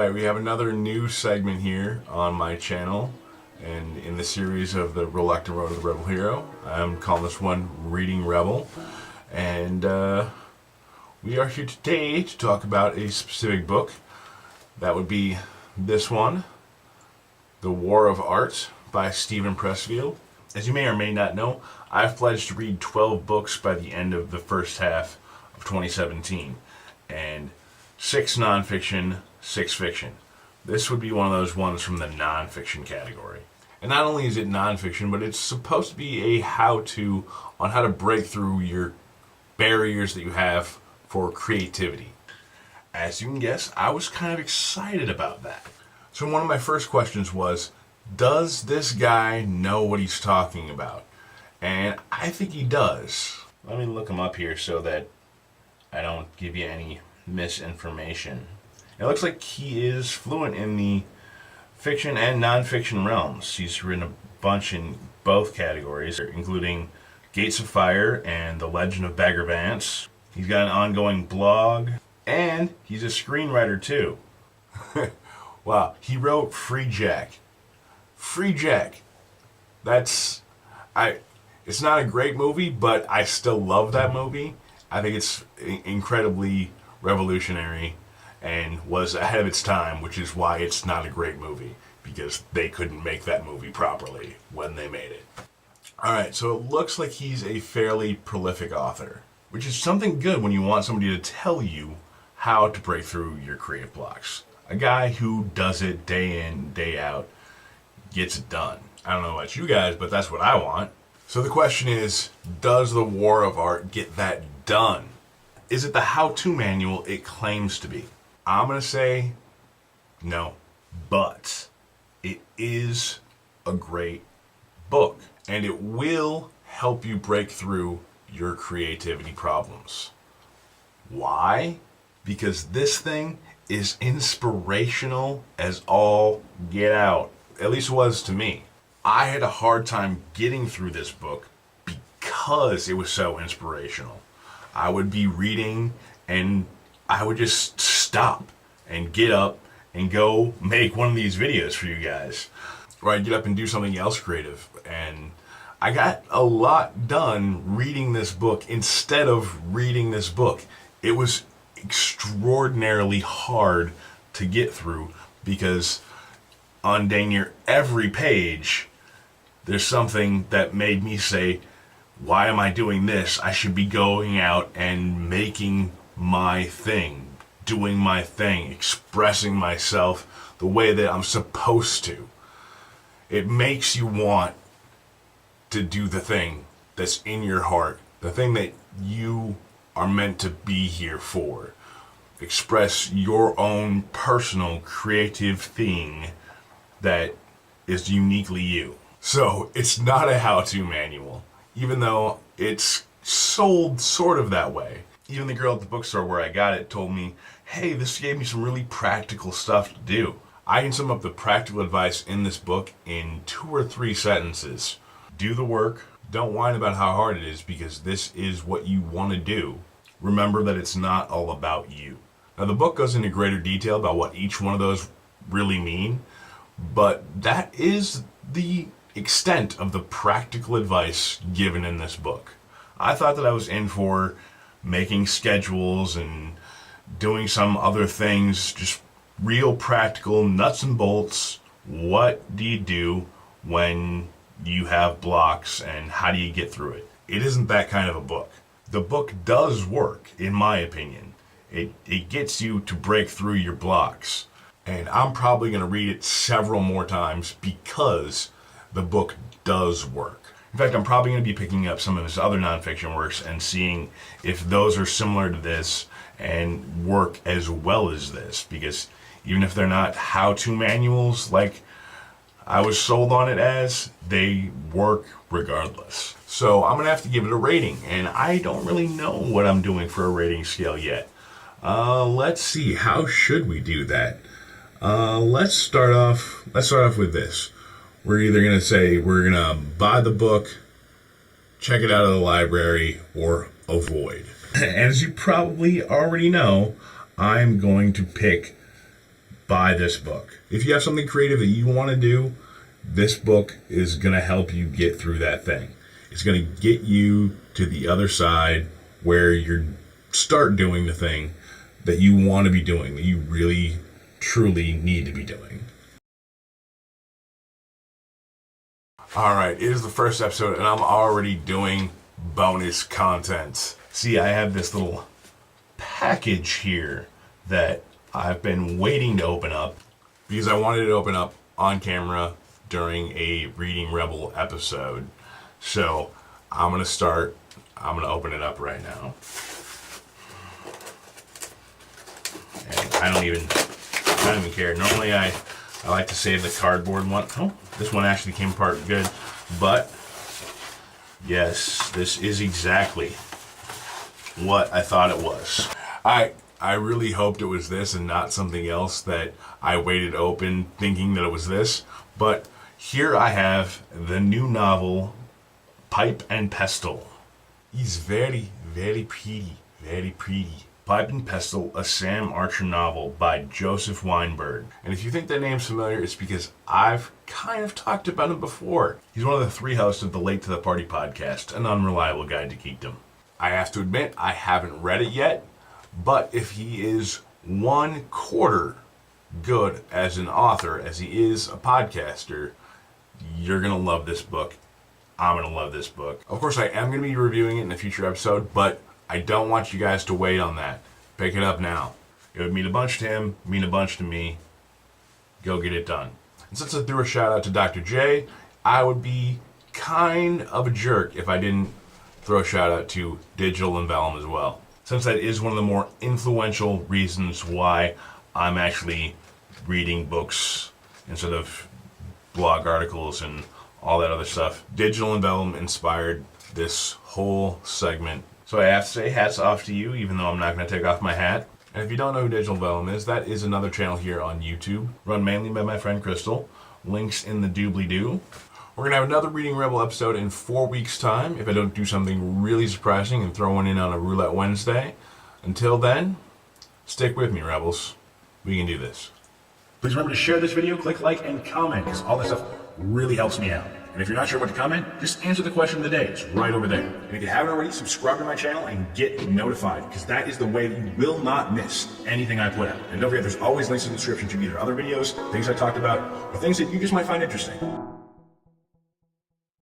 Alright, we have another new segment here on my channel, and in the series of the Reluctant Road to the Rebel Hero. I'm calling this one Reading Rebel, and we are here today to talk about a specific book. That would be this one, The War of Art by Steven Pressfield. As you may or may not know, I've pledged to read 12 books by the end of the first half of 2017, and 6 nonfiction, 6 fiction. This would be one of those ones from the nonfiction category. And not only is it nonfiction, but it's supposed to be a how-to on how to break through your barriers that you have for creativity. As you can guess, I was kind of excited about that. So one of my first questions was, does this guy know what he's talking about? And I think he does. Let me look him up here so that I don't give you any misinformation. It looks like he is fluent in the fiction and nonfiction realms. He's written a bunch in both categories, including Gates of Fire and The Legend of Bagger Vance. He's got an ongoing blog, and he's a screenwriter too. Wow, he wrote Free Jack. Free Jack. It's not a great movie, but I still love that movie. I think it's incredibly revolutionary and was ahead of its time, which is why it's not a great movie, because they couldn't make that movie properly when they made it. Alright, so it looks like he's a fairly prolific author, which is something good when you want somebody to tell you how to break through your creative blocks. A guy who does it day in, day out, gets it done. I don't know about you guys, but that's what I want. So the question is, does The War of Art get that done? Is it the how-to manual it claims to be? I'm going to say no, but it is a great book, and it will help you break through your creativity problems. Why? Because this thing is inspirational as all get out. At least it was to me. I had a hard time getting through this book because it was so inspirational. I would be reading and I would just stop and get up and go make one of these videos for you guys. Or I'd get up and do something else creative. And I got a lot done reading this book instead of reading this book. It was extraordinarily hard to get through because on dang near every page, there's something that made me say, why am I doing this? I should be going out and making my thing, doing my thing, expressing myself the way that I'm supposed to. It makes you want to do the thing that's in your heart, the thing that you are meant to be here for. Express your own personal creative thing that is uniquely you. So it's not a how-to manual, even though it's sold sort of that way. Even the girl at the bookstore where I got it told me, hey, this gave me some really practical stuff to do. I can sum up the practical advice in this book in 2 or 3 sentences. Do the work. Don't whine about how hard it is, because this is what you want to do. Remember that it's not all about you. Now, the book goes into greater detail about what each one of those really mean, but that is the extent of the practical advice given in this book. I thought that I was in for making schedules and doing some other things, just real practical nuts and bolts. What do you do when you have blocks, and how do you get through it? It isn't that kind of a book. The book does work, in my opinion. It gets you to break through your blocks. And I'm probably going to read it several more times because the book does work. In fact, I'm probably going to be picking up some of his other nonfiction works and seeing if those are similar to this and work as well as this. Because even if they're not how-to manuals like I was sold on it as, they work regardless. So I'm going to have to give it a rating, and I don't really know what I'm doing for a rating scale yet. Let's see, how should we do that? Let's start off with this. We're either going to say we're going to buy the book, check it out at the library, or avoid. And as you probably already know, I'm going to pick buy this book. If you have something creative that you want to do, this book is going to help you get through that thing. It's going to get you to the other side where you start doing the thing that you want to be doing, that you really, truly need to be doing. Alright, it is the first episode and I'm already doing bonus content. See, I have this little package here that I've been waiting to open up because I wanted it to open up on camera during a Reading Rebel episode. So I'm going to open it up right now. And I don't even care. Normally I like to save the cardboard one. Oh, this one actually came apart good. But yes, this is exactly what I thought it was. I really hoped it was this and not something else that I waited open thinking that it was this. But here I have the new novel, Pipe and Pestle. He's very, very pretty, very pretty. Pipe and Pestle, a Sam Archer novel by Joseph Weinberg. And if you think that name's familiar, it's because I've kind of talked about him before. He's one of the 3 hosts of the Late to the Party podcast, an unreliable guide to geekdom. I have to admit, I haven't read it yet, but if he is 1/4 good as an author as he is a podcaster, you're going to love this book. I'm going to love this book. Of course, I am going to be reviewing it in a future episode, but I don't want you guys to wait on that. Pick it up now. It would mean a bunch to him, mean a bunch to me. Go get it done. And since I threw a shout out to Dr. J, I would be kind of a jerk if I didn't throw a shout out to Digital and Vellum as well, since that is one of the more influential reasons why I'm actually reading books instead of blog articles and all that other stuff. Digital and Vellum inspired this whole segment. So I have to say hats off to you, even though I'm not going to take off my hat. And if you don't know who Digital Vellum is, that is another channel here on YouTube, run mainly by my friend Crystal. Links in the doobly-doo. We're going to have another Reading Rebel episode in 4 weeks' time, if I don't do something really surprising and throw one in on a Roulette Wednesday. Until then, stick with me, Rebels. We can do this. Please remember to share this video, click like, and comment, because all that stuff really helps me out. And if you're not sure what to comment, just answer the question of the day. It's right over there. And if you haven't already, subscribe to my channel and get notified, because that is the way that you will not miss anything I put out. And don't forget, there's always links in the description to either other videos, things I talked about, or things that you just might find interesting.